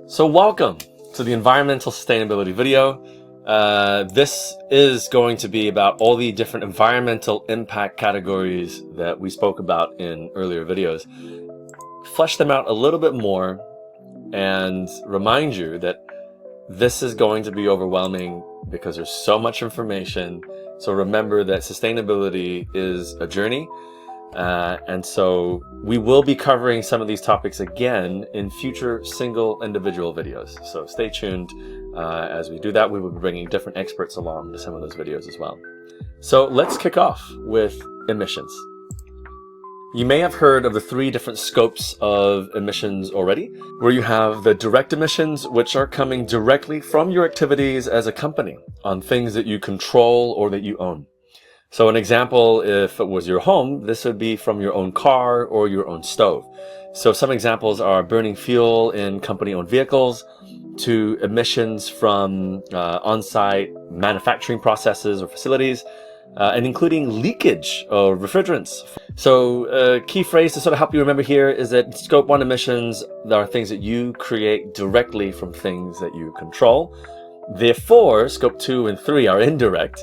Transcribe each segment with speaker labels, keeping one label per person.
Speaker 1: So welcome to the environmental sustainability video. This is going to be about all the different environmental impact categories that we spoke about in earlier videos. Flesh them out a little bit more and remind you that this is going to be overwhelming because there's so much information. So remember that sustainability is a journey. And so we will be covering some of these topics again in future single individual videos. So stay tuned. As we do that, we will be bringing different experts along to some of those videos as well. So let's kick off with emissions. You may have heard of the 3 different scopes of emissions already, where you have the direct emissions, which are coming directly from your activities as a company on things that you control or that you own. So an example, if it was your home, this would be from your own car or your own stove. So some examples are burning fuel in company-owned vehicles, to emissions from on-site manufacturing processes or facilities, and including leakage of refrigerants. So a key phrase to sort of help you remember here is that Scope 1 emissions are things that you create directly from things that you control. Therefore, Scope 2 and 3 are indirect.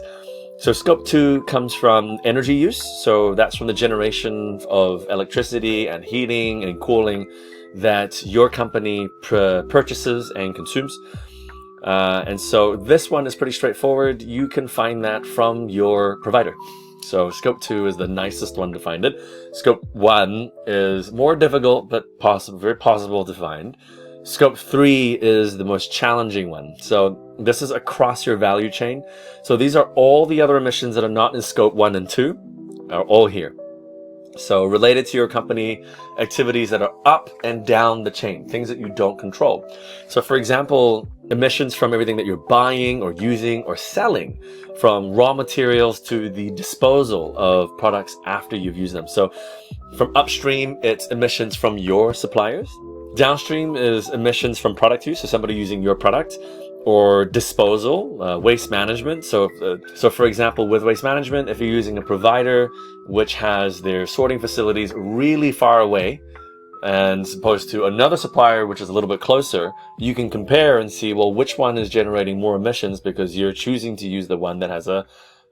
Speaker 1: So Scope 2 comes from energy use. So that's from the generation of electricity and heating and cooling that your company purchases and consumes. And so this one is pretty straightforward. You can find that from your provider. So Scope 2 is the nicest one to find it. Scope 1 is more difficult, but very possible to find. Scope 3 is the most challenging one. So this is across your value chain. So these are all the other emissions that are not in Scope 1 and 2 are all here. So related to your company activities that are up and down the chain, things that you don't control. So for example, emissions from everything that you're buying or using or selling, from raw materials to the disposal of products after you've used them. So from upstream, it's emissions from your suppliers. Downstream is emissions from product use, so somebody using your product, or disposal, waste management. So for example, with waste management, if you're using a provider which has their sorting facilities really far away, and as opposed to another supplier which is a little bit closer, you can compare and see, well, which one is generating more emissions because you're choosing to use the one that has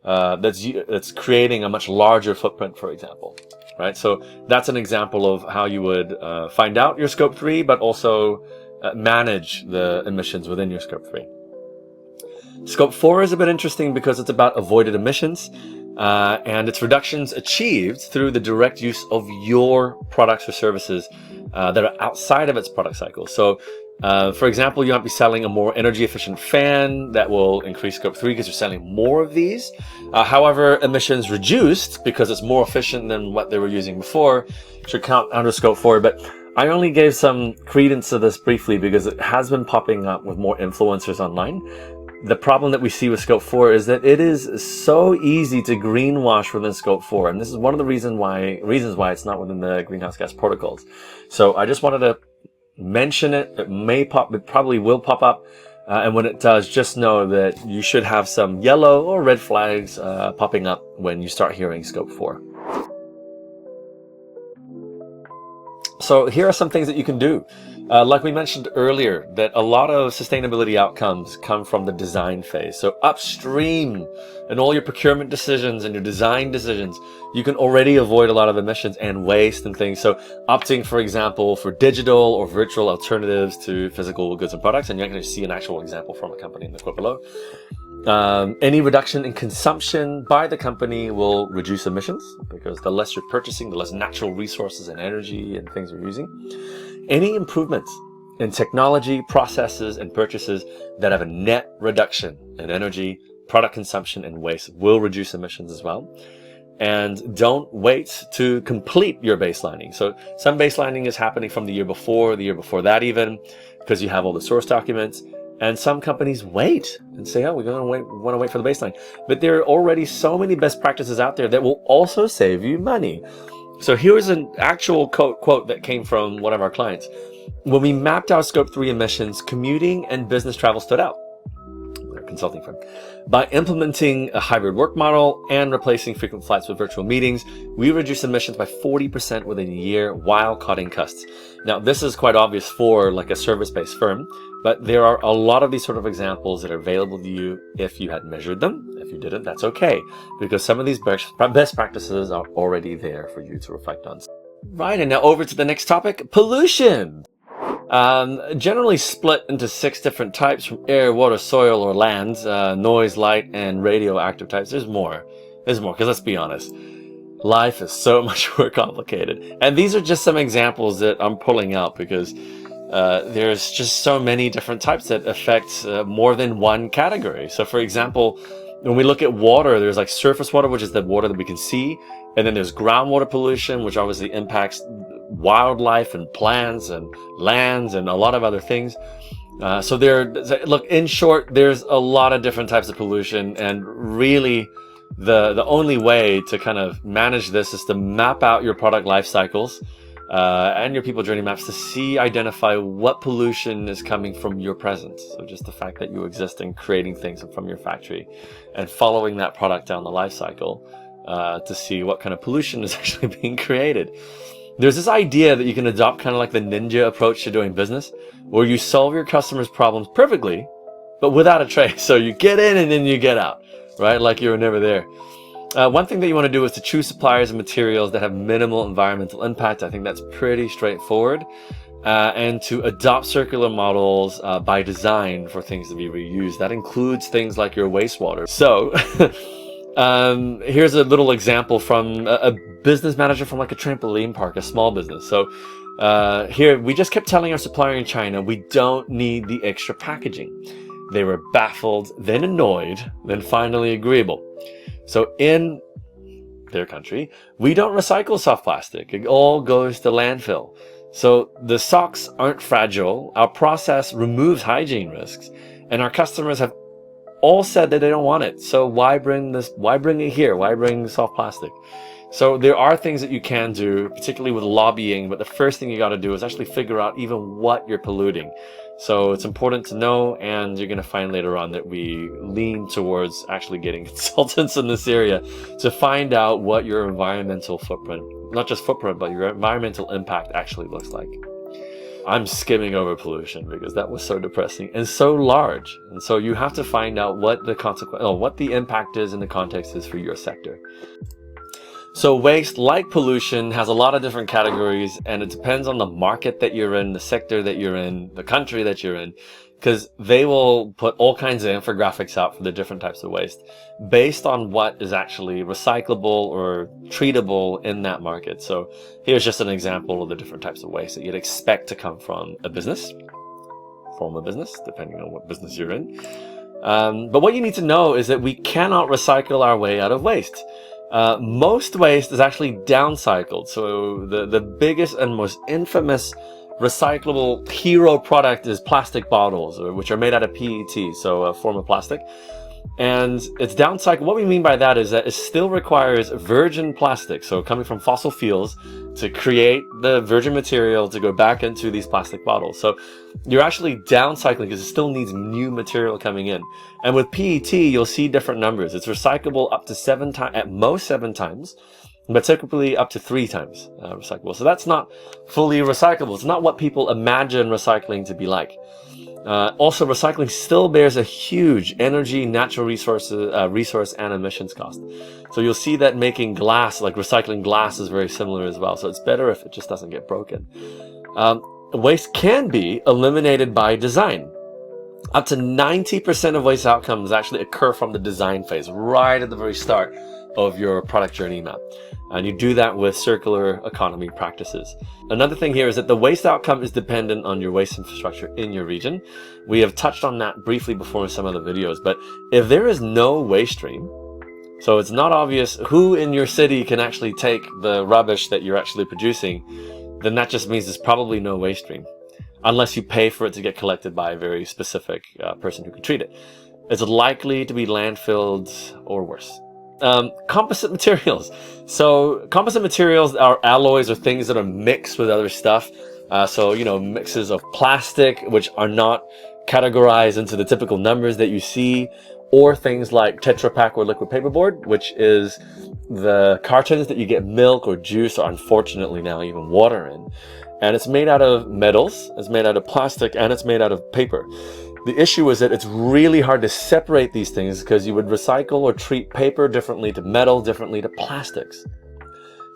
Speaker 1: that's creating a much larger footprint, for example. Right? So that's an example of how you would find out your Scope 3, but also manage the emissions within your Scope 3. Scope 4 is a bit interesting because it's about avoided emissions and its reductions achieved through the direct use of your products or services that are outside of its product cycle. So for example, you might be selling a more energy efficient fan that will increase Scope 3 because you're selling more of these. However, emissions reduced because it's more efficient than what they were using before should count under Scope 4. But I only gave some credence to this briefly because it has been popping up with more influencers online. The problem that we see with Scope 4 is that it is so easy to greenwash within Scope 4. And this is one of the reasons why it's not within the greenhouse gas protocols. So I just wanted to mention it. It probably will pop up. And when it does, just know that you should have some yellow or red flags popping up when you start hearing Scope 4. So here are some things that you can do. Like we mentioned earlier, that a lot of sustainability outcomes come from the design phase. So upstream in all your procurement decisions and your design decisions, you can already avoid a lot of emissions and waste and things. So opting, for example, for digital or virtual alternatives to physical goods and products. And you're going to see an actual example from a company in the quote below. Any reduction in consumption by the company will reduce emissions because the less you're purchasing, the less natural resources and energy and things you're using. Any improvements in technology, processes, and purchases that have a net reduction in energy, product consumption, and waste will reduce emissions as well. And don't wait to complete your baselining. So some baselining is happening from the year before that even, because you have all the source documents. And some companies wait and say, oh, want to wait for the baseline. But there are already so many best practices out there that will also save you money. So here's an actual quote that came from one of our clients. When we mapped our Scope 3 emissions, commuting and business travel stood out. consulting firm. By implementing a hybrid work model and replacing frequent flights with virtual meetings, we reduce emissions by 40% within a year while cutting costs. Now, this is quite obvious for like a service-based firm, but there are a lot of these sort of examples that are available to you if you had measured them. If you didn't, that's okay, because some of these best practices are already there for you to reflect on. Right, and now over to the next topic, pollution. Generally split into 6 different types from air, water, soil, or land, noise, light, and radioactive types. There's more, because let's be honest, life is so much more complicated. And these are just some examples that I'm pulling out because there's just so many different types that affect more than one category. So for example, when we look at water, there's like surface water, which is the water that we can see. And then there's groundwater pollution, which obviously impacts wildlife and plants and lands and a lot of other things. So look, in short, there's a lot of different types of pollution, and really the only way to kind of manage this is to map out your product life cycles and your people journey maps to identify what pollution is coming from your presence. So just the fact that you exist and creating things from your factory and following that product down the life cycle to see what kind of pollution is actually being created. There's this idea that you can adopt kind of like the ninja approach to doing business, where you solve your customers' problems perfectly, but without a trace. So you get in and then you get out, right? Like you were never there. One thing that you want to do is to choose suppliers and materials that have minimal environmental impact. I think that's pretty straightforward. And to adopt circular models by design for things to be reused. That includes things like your wastewater. So here's a little example from a business manager from like a trampoline park, a small business. So here, we just kept telling our supplier in China, we don't need the extra packaging. They were baffled, then annoyed, then finally agreeable. So in their country, we don't recycle soft plastic. It all goes to landfill. So the socks aren't fragile. Our process removes hygiene risks, and our customers have all said that they don't want it. So why bring this? Why bring it here? Why bring soft plastic? So there are things that you can do, particularly with lobbying, but the first thing you got to do is actually figure out even what you're polluting. So it's important to know, and you're going to find later on that we lean towards actually getting consultants in this area to find out what your environmental footprint, not just footprint, but your environmental impact actually looks like. I'm skimming over pollution because that was so depressing and so large. And so you have to find out what the impact is and the context is for your sector. So waste, like pollution, has a lot of different categories, and it depends on the market that you're in, the sector that you're in, the country that you're in, because they will put all kinds of infographics out for the different types of waste based on what is actually recyclable or treatable in that market. So here's just an example of the different types of waste that you'd expect to come from a business, depending on what business you're in. But what you need to know is that we cannot recycle our way out of waste. Most waste is actually downcycled. So the biggest and most infamous recyclable hero product is plastic bottles, which are made out of PET, so a form of plastic. And it's downcycled. What we mean by that is that it still requires virgin plastic, so coming from fossil fuels, to create the virgin material to go back into these plastic bottles. So you're actually downcycling because it still needs new material coming in. And with PET, you'll see different numbers. It's recyclable up to 7 times, at most 7 times, but typically up to 3 times recyclable. So that's not fully recyclable. It's not what people imagine recycling to be like. Also, recycling still bears a huge energy, natural resource and emissions cost. So you'll see that making glass, like recycling glass, is very similar as well. So it's better if it just doesn't get broken. Waste can be eliminated by design. Up to 90% of waste outcomes actually occur from the design phase, right at the very start of your product journey map. And you do that with circular economy practices. Another thing here is that the waste outcome is dependent on your waste infrastructure in your region. We have touched on that briefly before in some other videos, but if there is no waste stream, so it's not obvious who in your city can actually take the rubbish that you're actually producing, then that just means there's probably no waste stream, unless you pay for it to get collected by a very specific person who can treat it. It's likely to be landfilled or worse. Composite materials. So composite materials are alloys or things that are mixed with other stuff. So, mixes of plastic, which are not categorized into the typical numbers that you see, or things like Tetra Pak or liquid paperboard, which is the cartons that you get milk or juice, or unfortunately now even water in. And it's made out of metals, it's made out of plastic, and it's made out of paper. The issue is that it's really hard to separate these things because you would recycle or treat paper differently to metal, differently to plastics.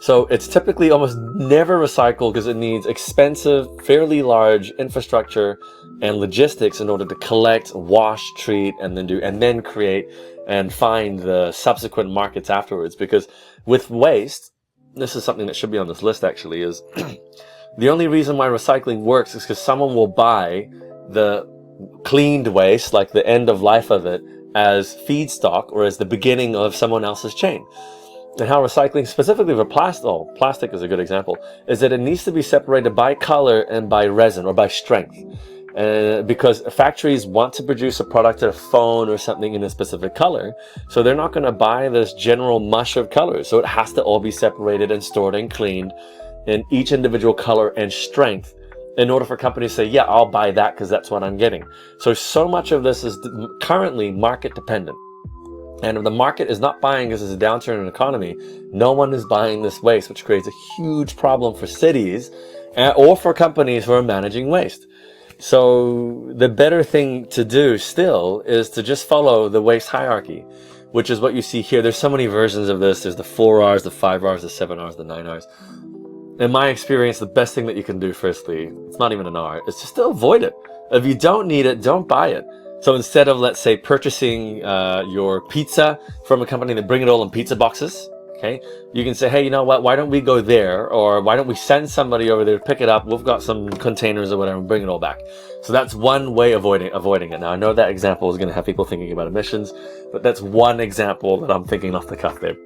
Speaker 1: So it's typically almost never recycled because it needs expensive, fairly large infrastructure and logistics in order to collect, wash, treat, and then create and find the subsequent markets afterwards. Because with waste, this is something that should be on this list actually, is the only reason why recycling works is because someone will buy the cleaned waste, like the end of life of it, as feedstock or as the beginning of someone else's chain. And how recycling, specifically for plastic is a good example, is that it needs to be separated by color and by resin or by strength. Because factories want to produce a product, a phone or something in a specific color, so they're not going to buy this general mush of colors. So it has to all be separated and stored and cleaned in each individual color and strength in order for companies to say, yeah, I'll buy that because that's what I'm getting. So much of this is currently market dependent. And if the market is not buying because there's a downturn in the economy, no one is buying this waste, which creates a huge problem for cities or for companies who are managing waste. So the better thing to do still is to just follow the waste hierarchy, which is what you see here. There's so many versions of this. There's the 4 R's, the 5 R's, the 7 R's, the 9 R's. In my experience, the best thing that you can do, firstly, it's not even an R, is just to avoid it. If you don't need it, don't buy it. So instead of, let's say, purchasing your pizza from a company that bring it all in pizza boxes, okay, you can say, hey, you know what, why don't we go there? Or why don't we send somebody over there to pick it up? We've got some containers or whatever and bring it all back. So that's one way of avoiding it. Now, I know that example is going to have people thinking about emissions, but that's one example that I'm thinking off the cuff there.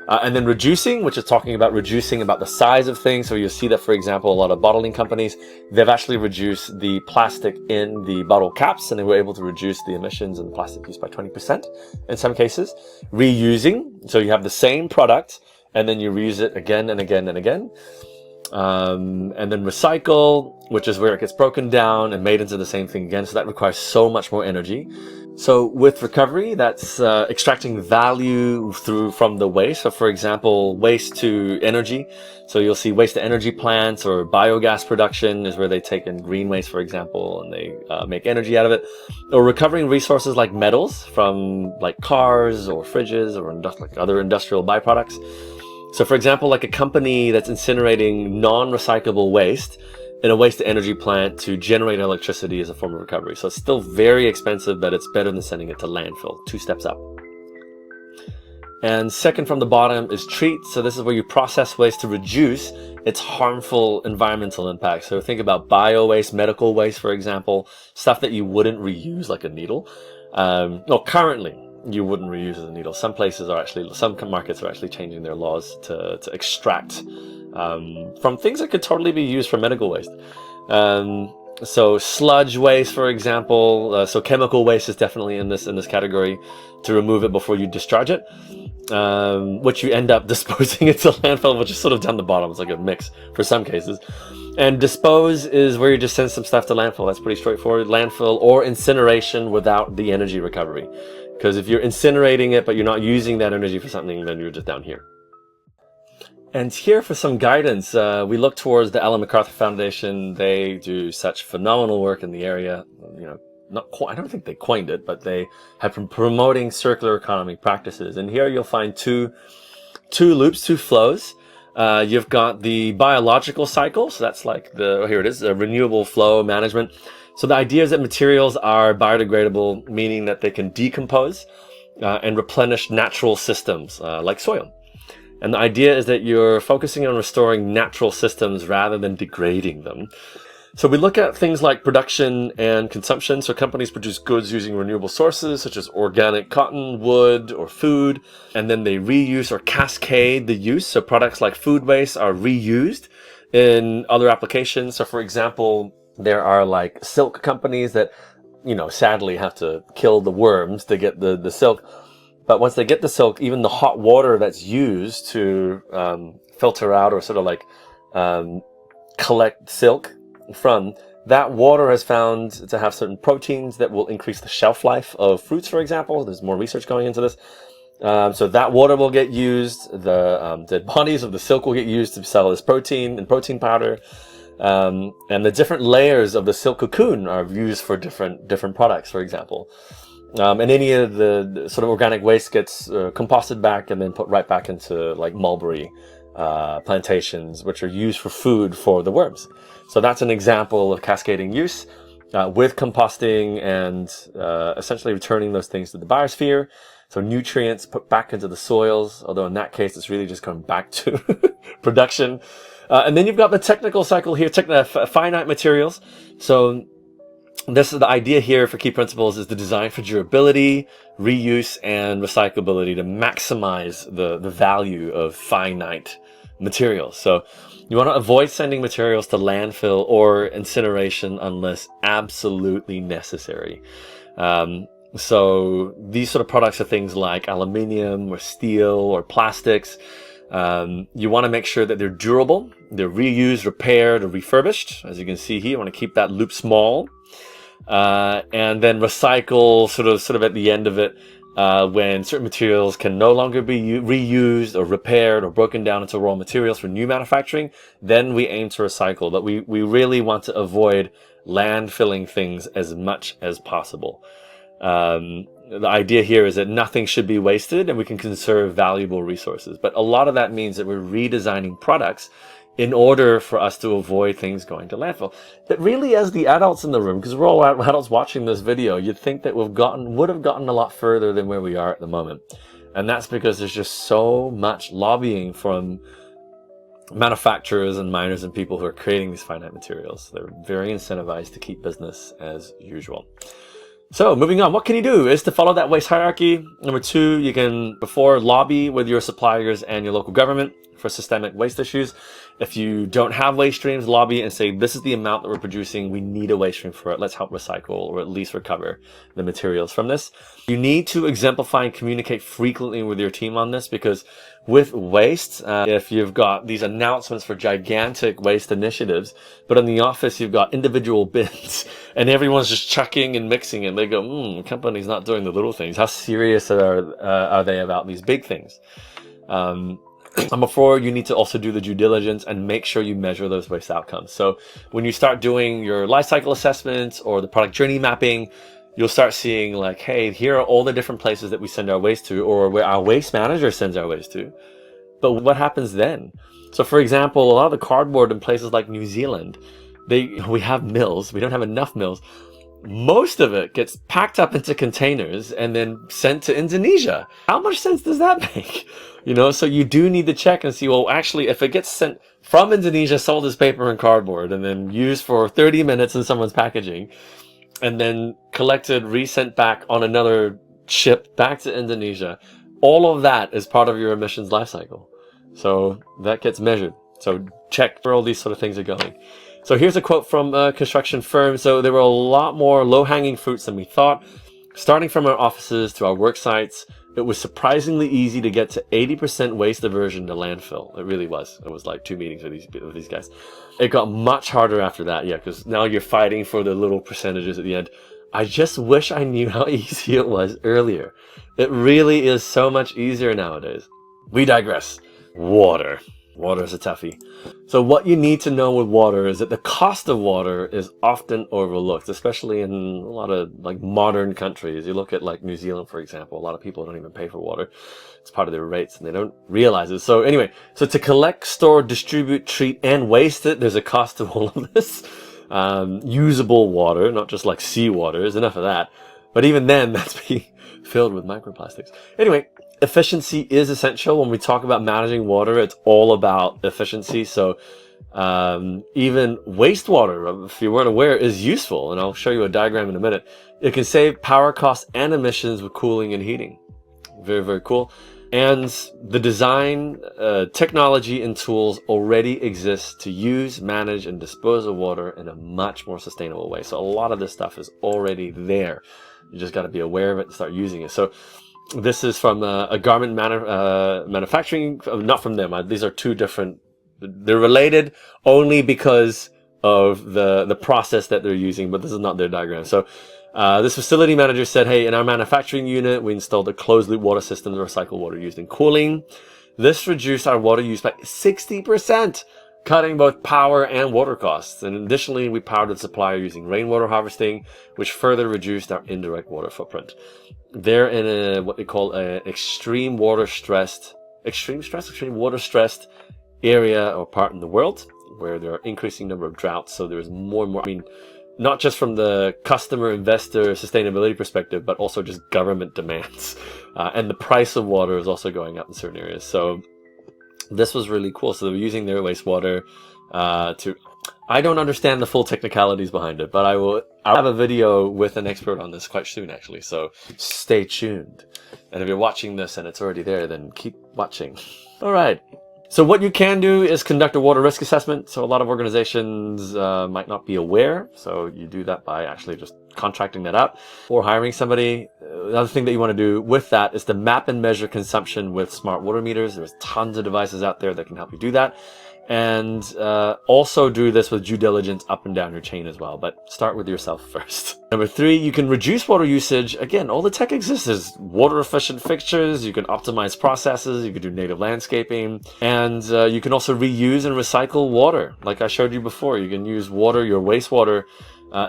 Speaker 1: And then reducing, which is talking about reducing about the size of things. So you'll see that, for example, a lot of bottling companies, they've actually reduced the plastic in the bottle caps, and they were able to reduce the emissions and plastic use by 20% in some cases. Reusing, so you have the same product and then you reuse it again and again and again. And then recycle, which is where it gets broken down and made into the same thing again. So that requires so much more energy. So with recovery, that's extracting value from the waste. So for example, waste to energy. So you'll see waste to energy plants, or biogas production is where they take in green waste, for example, and they make energy out of it. Or recovering resources like metals from like cars or fridges or like other industrial byproducts. So for example, like a company that's incinerating non-recyclable waste in a waste to energy plant to generate electricity as a form of recovery. So it's still very expensive, but it's better than sending it to landfill, 2 steps up. And second from the bottom is treat. So this is where you process waste to reduce its harmful environmental impact. So think about bio waste, medical waste, for example, stuff that you wouldn't reuse like a needle. Currently you wouldn't reuse as a needle. Some markets are actually changing their laws to extract from things that could totally be used for medical waste. So sludge waste, for example, so chemical waste is definitely in this category, to remove it before you discharge it, which you end up disposing into landfill, which is sort of down the bottom. It's like a mix for some cases. And dispose is where you just send some stuff to landfill. That's pretty straightforward. Landfill or incineration without the energy recovery. Because if you're incinerating it, but you're not using that energy for something, then you're just down here. And here for some guidance, we look towards the Ellen MacArthur Foundation. They do such phenomenal work in the area. I don't think they coined it, but they have been promoting circular economy practices. And here you'll find two loops, 2 flows. You've got the biological cycle. So that's like here it is, renewable flow management. So the idea is that materials are biodegradable, meaning that they can decompose and replenish natural systems like soil. And the idea is that you're focusing on restoring natural systems rather than degrading them. So we look at things like production and consumption. So companies produce goods using renewable sources, such as organic cotton, wood, or food. And then they reuse or cascade the use. So products like food waste are reused in other applications. So for example, there are like silk companies that, sadly have to kill the worms to get the silk. But once they get the silk, even the hot water that's used to filter out or sort of like collect silk from That water is found to have certain proteins that will increase the shelf life of fruits, for example. There's more research going into this. So that water will get used. The dead bodies of the silk will get used to sell as protein and protein powder. And the different layers of the silk cocoon are used for different products, for example. And any of the sort of organic waste gets composted back and then put right back into like mulberry plantations, which are used for food for the worms. So that's an example of cascading use with composting and essentially returning those things to the biosphere. So nutrients put back into the soils, although in that case, it's really just going back to production. And then you've got the technical cycle here, finite materials. So this is the idea here for key principles is the design for durability, reuse, and recyclability to maximize the value of finite materials. So you want to avoid sending materials to landfill or incineration unless absolutely necessary. So these sort of products are things like aluminium or steel or plastics. You want to make sure that they're durable, they're reused, repaired, or refurbished. As you can see here, you want to keep that loop small. And then recycle sort of at the end of it, when certain materials can no longer be reused or repaired or broken down into raw materials for new manufacturing, then we aim to recycle. But we really want to avoid landfilling things as much as possible. The idea here is that nothing should be wasted and we can conserve valuable resources. But a lot of that means that we're redesigning products in order for us to avoid things going to landfill. But really, as the adults in the room, because we're all adults watching this video, you'd think that would have gotten a lot further than where we are at the moment. And that's because there's just so much lobbying from manufacturers and miners and people who are creating these finite materials. They're very incentivized to keep business as usual. So moving on, what can you do is to follow that waste hierarchy. Number two, you can lobby with your suppliers and your local government for systemic waste issues. If you don't have waste streams, lobby and say, this is the amount that we're producing. We need a waste stream for it. Let's help recycle or at least recover the materials from this. You need to exemplify and communicate frequently with your team on this, because with waste, if you've got these announcements for gigantic waste initiatives, but in the office you've got individual bins and everyone's just chucking and mixing it, they go, the company's not doing the little things. How serious are they about these big things? Number four, you need to also do the due diligence and make sure you measure those waste outcomes. So when you start doing your life cycle assessments or the product journey mapping, you'll start seeing like, hey, here are all the different places that we send our waste to, or where our waste manager sends our waste to. But what happens then? So for example, a lot of the cardboard in places like New Zealand, we have mills. We don't have enough mills. Most of it gets packed up into containers and then sent to Indonesia. How much sense does that make? So you do need to check and see, well, actually, if it gets sent from Indonesia, sold as paper and cardboard, and then used for 30 minutes in someone's packaging, and then collected, resent back on another ship back to Indonesia, all of that is part of your emissions life cycle. So that gets measured. So check where all these sort of things are going. So here's a quote from a construction firm. So there were a lot more low-hanging fruits than we thought. Starting from our offices to our work sites, it was surprisingly easy to get to 80% waste diversion to landfill. It really was. It was like 2 meetings with these guys. It got much harder after that, because now you're fighting for the little percentages at the end. I just wish I knew how easy it was earlier. It really is so much easier nowadays. We digress. Water. Water is a toughie. So what you need to know with water is that the cost of water is often overlooked, especially in a lot of like modern countries. You look at like New Zealand, for example, a lot of people don't even pay for water. It's part of their rates and they don't realize it. So anyway, so to collect, store, distribute, treat, and waste it, there's a cost to all of this. Usable water, not just like seawater, there's enough of that. But even then, that's being filled with microplastics. Anyway, efficiency is essential. When we talk about managing water, it's all about efficiency. So even wastewater, if you weren't aware, is useful. And I'll show you a diagram in a minute. It can save power costs and emissions with cooling and heating. Very, very cool. And the design, technology, and tools already exist to use, manage, and dispose of water in a much more sustainable way. So a lot of this stuff is already there. You just got to be aware of it and start using it. So this is from a garment manufacturing, not from them. These are two different. They're related only because of the process that they're using, but this is not their diagram. So this facility manager said, hey, in our manufacturing unit, we installed a closed loop water system to recycle water used in cooling. This reduced our water use by 60%, cutting both power and water costs. And additionally, we powered the supplier using rainwater harvesting, which further reduced our indirect water footprint. They're in a what they call an extreme water stressed area or part in the world where there are increasing number of droughts. So there's more and more, I mean, not just from the customer, investor, sustainability perspective, but also just government demands. And the price of water is also going up in certain areas. So this was really cool. So they were using their wastewater I don't understand the full technicalities behind it, but I'll have a video with an expert on this quite soon, actually. So stay tuned. And if you're watching this and it's already there, then keep watching. All right. So what you can do is conduct a water risk assessment. So a lot of organizations might not be aware. So you do that by actually just contracting that out or hiring somebody. Another thing that you want to do with that is to map and measure consumption with smart water meters. There's tons of devices out there that can help you do that. And also do this with due diligence up and down your chain as well. But start with yourself first. Number 3, you can reduce water usage. Again, all the tech exists. There's water efficient fixtures. You can optimize processes. You can do native landscaping. And you can also reuse and recycle water. Like I showed you before, you can use water, your wastewater,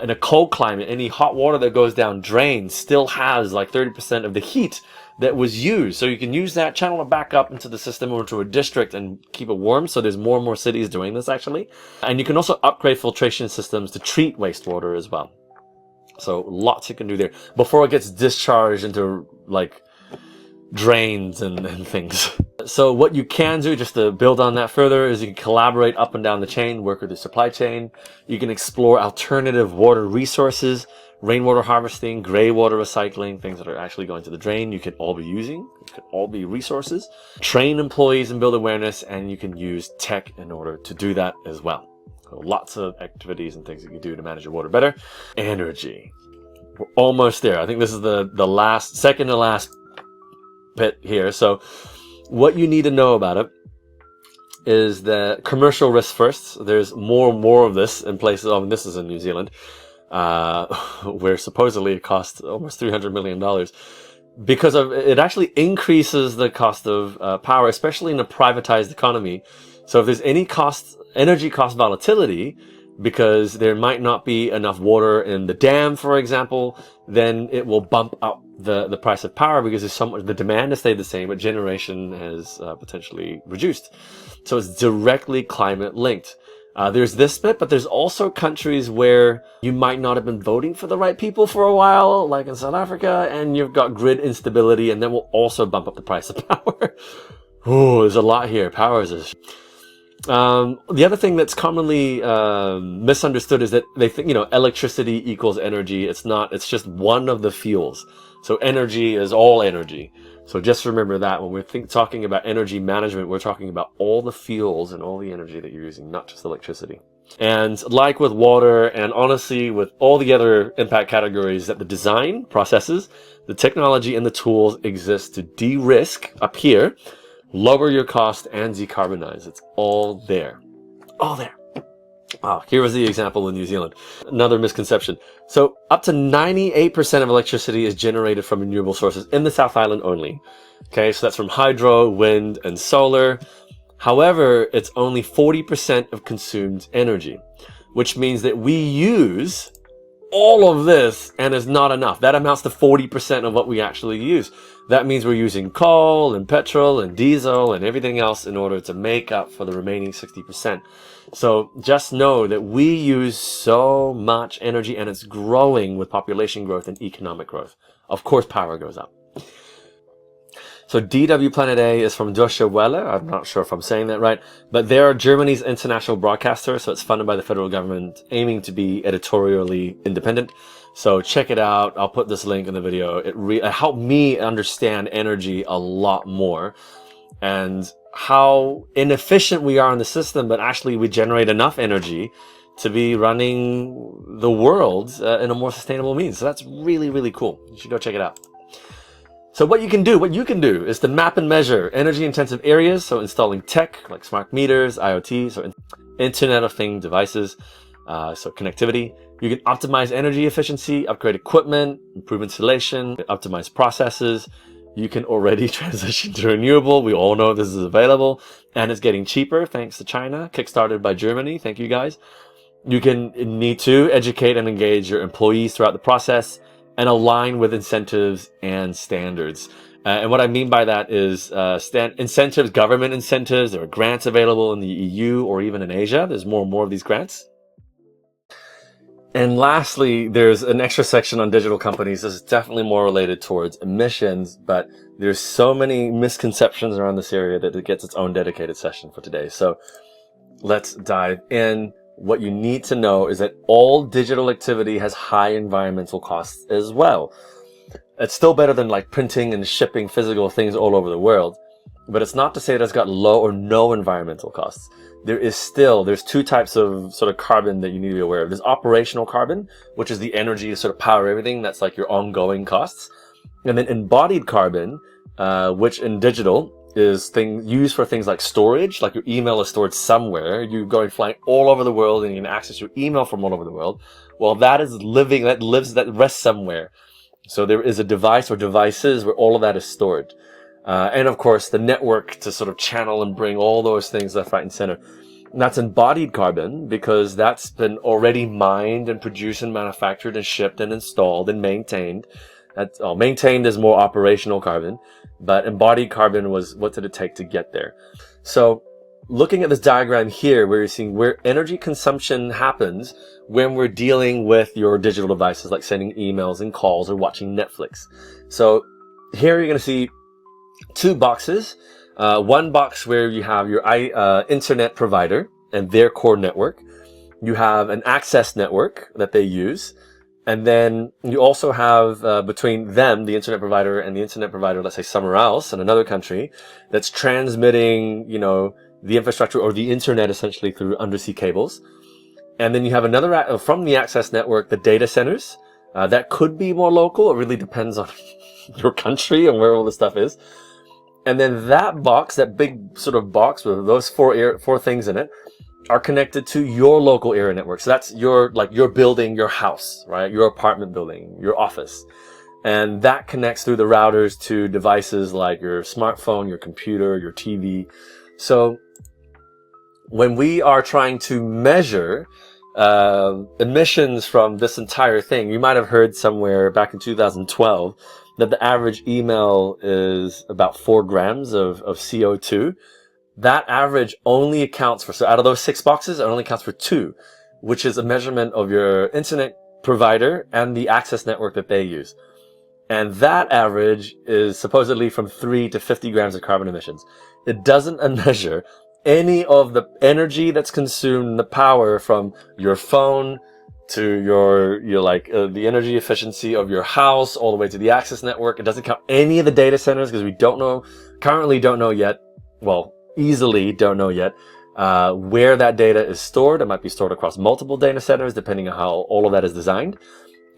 Speaker 1: in a cold climate. Any hot water that goes down drain still has like 30% of the heat that was used. So you can use that, channel it back up into the system or into a district and keep it warm. So there's more and more cities doing this actually. And you can also upgrade filtration systems to treat wastewater as well. So lots you can do there before it gets discharged into like drains and things. So what you can do, just to build on that further, is you can collaborate up and down the chain, work with the supply chain. You can explore alternative water resources, rainwater harvesting, gray water recycling, things that are actually going to the drain. You can all be using, it could all be resources. Train employees and build awareness, and you can use tech in order to do that as well. So lots of activities and things you can do to manage your water better. Energy. We're almost there. I think this is the second to last bit here. So what you need to know about it is the commercial risk first. There's more and more of this in places. Oh, and this is in New Zealand, where supposedly it costs almost $300 million because of it actually increases the cost of power, especially in a privatized economy. So if there's any energy cost volatility, because there might not be enough water in the dam, for example, then it will bump up the price of power because there's so much, the demand has stayed the same, but generation has potentially reduced. So it's directly climate linked. There's this bit, but there's also countries where you might not have been voting for the right people for a while, like in South Africa, and you've got grid instability, and that will also bump up the price of power. Oh, there's a lot here. Power is a... the other thing that's commonly misunderstood is that they think, electricity equals energy. It's not. It's just one of the fuels. So energy is all energy. So just remember that when we're talking about energy management, we're talking about all the fuels and all the energy that you're using, not just electricity. And like with water, and honestly with all the other impact categories, that the design processes, the technology and the tools exist to de-risk up here, lower your cost, and decarbonize. It's all there. All there. Wow, here was the example in New Zealand. Another misconception. So up to 98% of electricity is generated from renewable sources in the South Island only. Okay, so that's from hydro, wind, and solar. However, it's only 40% of consumed energy, which means that we use all of this and it's not enough. That amounts to 40% of what we actually use. That means we're using coal and petrol and diesel and everything else in order to make up for the remaining 60%. So just know that we use so much energy, and it's growing with population growth and economic growth. Of course, power goes up. So DW Planet A is from Deutsche Welle. I'm not sure if I'm saying that right, but they are Germany's international broadcaster. So it's funded by the federal government, aiming to be editorially independent. So check it out. I'll put this link in the video. It helped me understand energy a lot more and how inefficient we are in the system, but actually we generate enough energy to be running the world in a more sustainable means. So that's really, really cool. You should go check it out. So what you can do is to map and measure energy intensive areas. So installing tech like smart meters, IoT, so Internet of Things devices, So connectivity. You can optimize energy efficiency, upgrade equipment, improve installation, optimize processes. You can already transition to renewable. We all know this is available, and it's getting cheaper thanks to China, kickstarted by Germany. Thank you guys. You need to educate and engage your employees throughout the process and align with incentives and standards. And what I mean by that is incentives, government incentives. There are grants available in the EU or even in Asia. There's more and more of these grants. And lastly, there's an extra section on digital companies. This is definitely more related towards emissions, but there's so many misconceptions around this area that it gets its own dedicated session for today. So let's dive in. What you need to know is that all digital activity has high environmental costs as well. It's still better than like printing and shipping physical things all over the world, but it's not to say that it's got low or no environmental costs. There's two types of sort of carbon that you need to be aware of. There's operational carbon, which is the energy to sort of power everything. That's like your ongoing costs. And then embodied carbon, which in digital is used for things like storage, like your email is stored somewhere. You're going flying all over the world and you can access your email from all over the world. Well, that rests somewhere. So there is a device or devices where all of that is stored. And of course, the network to sort of channel and bring all those things left, right, and center. And that's embodied carbon because that's been already mined and produced and manufactured and shipped and installed and maintained. Maintained is more operational carbon, but embodied carbon was what did it take to get there. So looking at this diagram here, where you're seeing where energy consumption happens when we're dealing with your digital devices, like sending emails and calls or watching Netflix. So here you're going to see two boxes. One box where you have your internet provider and their core network. You have an access network that they use. And then you also have between them, the internet provider and the internet provider, let's say somewhere else in another country, that's transmitting, the infrastructure or the internet essentially through undersea cables. And then you have another from the access network, the data centers. That could be more local. It really depends on your country and where all this stuff is. And then that box, that big sort of box with those four things in it, are connected to your local area network. So that's your building, your house, right? Your apartment building, your office. And that connects through the routers to devices like your smartphone, your computer, your TV. So when we are trying to measure emissions from this entire thing, you might have heard somewhere back in 2012 that the average email is about 4 grams of CO2. That average only accounts for, so out of those 6 boxes, it only accounts for 2, which is a measurement of your internet provider and the access network that they use. And that average is supposedly from 3 to 50 grams of carbon emissions. It doesn't measure any of the energy that's consumed, the power from your phone to your the energy efficiency of your house, all the way to the access network. It doesn't count any of the data centers because we currently don't know yet, easily don't know yet, where that data is stored. It might be stored across multiple data centers depending on how all of that is designed.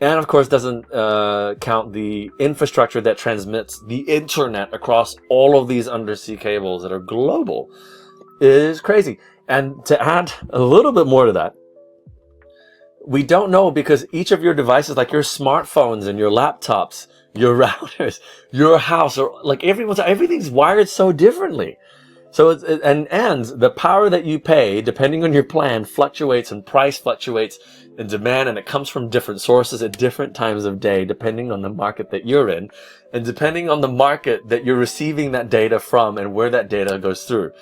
Speaker 1: And of course doesn't count the infrastructure that transmits the internet across all of these undersea cables that are global. It is crazy. And to add a little bit more to that, we don't know because each of your devices, like your smartphones and your laptops, your routers, your house, or like everything's wired so differently. So and the power that you pay, depending on your plan, fluctuates, and price fluctuates in demand, and it comes from different sources at different times of day, depending on the market that you're in, and depending on the market that you're receiving that data from and where that data goes through.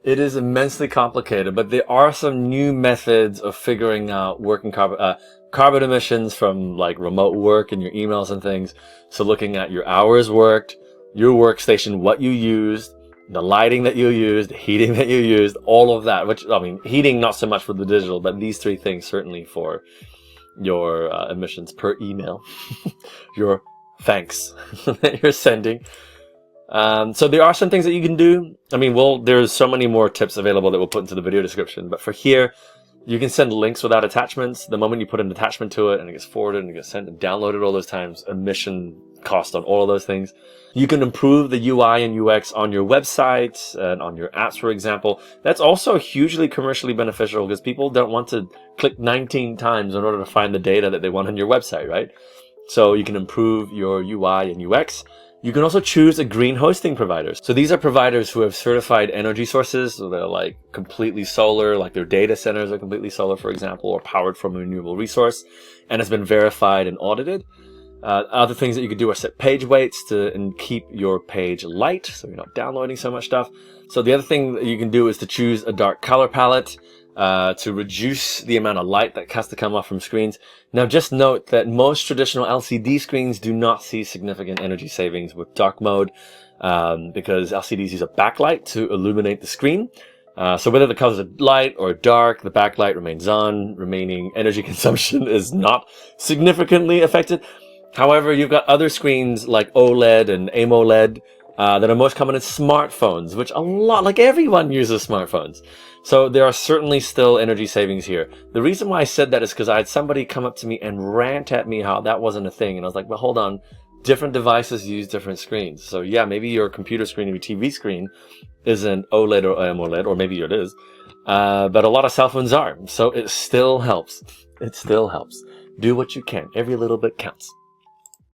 Speaker 1: It is immensely complicated, but there are some new methods of figuring out working carbon emissions from like remote work and your emails and things. So looking at your hours worked, your workstation, what you used, the lighting that you used, the heating that you used, all of that, which, heating not so much for the digital, but these 3 things certainly for your emissions per email, your thanks that you're sending. So there are some things that you can do. There's so many more tips available that we'll put into the video description, but for here, you can send links without attachments. The moment you put an attachment to it and it gets forwarded and it gets sent and downloaded all those times, emission cost on all of those things. You can improve the UI and UX on your websites and on your apps, for example. That's also hugely commercially beneficial because people don't want to click 19 times in order to find the data that they want on your website, right? So you can improve your UI and UX. You can also choose a green hosting provider. So these are providers who have certified energy sources. So they're like completely solar, like their data centers are completely solar, for example, or powered from a renewable resource, and has been verified and audited. Other things that you could do are set page weights and keep your page light, so you're not downloading so much stuff. So the other thing that you can do is to choose a dark color palette to reduce the amount of light that has to come off from screens. Now, just note that most traditional LCD screens do not see significant energy savings with dark mode because LCDs use a backlight to illuminate the screen. So whether the colors are light or dark, the backlight remains on. Remaining energy consumption is not significantly affected. However, you've got other screens like OLED and AMOLED that are most common in smartphones, which like everyone uses smartphones. So there are certainly still energy savings here. The reason why I said that is because I had somebody come up to me and rant at me how that wasn't a thing. And I was like, well, hold on. Different devices use different screens. So yeah, maybe your computer screen or your TV screen isn't OLED or AMOLED, or maybe it is. But a lot of cell phones are. So it still helps. It still helps. Do what you can. Every little bit counts.